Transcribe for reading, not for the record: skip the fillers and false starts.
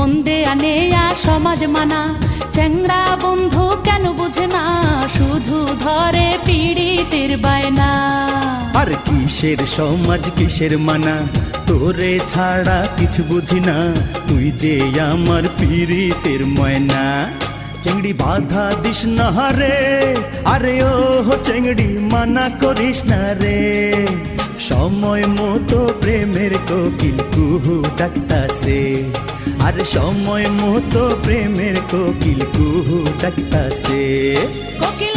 মন দেয়া নেয়া সমাজ মানা, চ্যাংড়া বন্ধু কেন বুঝে না, শুধু ধরে পীড়িতের বায়না। আর কিসের সমাজ কিসের মানা, তোরে ছাড়া কিছু বুঝি না, তুই যে আমার পীড়িতের ময়না। চেংড়ি বাধা দিস না রে, আরে ও চেংড়ি মানা করিস না রে, সময় মতো প্রেমের কোকিল কুহু ডাকতাছে, আরে সময় মতো প্রেমের কোকিল কুহু ডাকতাছে। কোকিল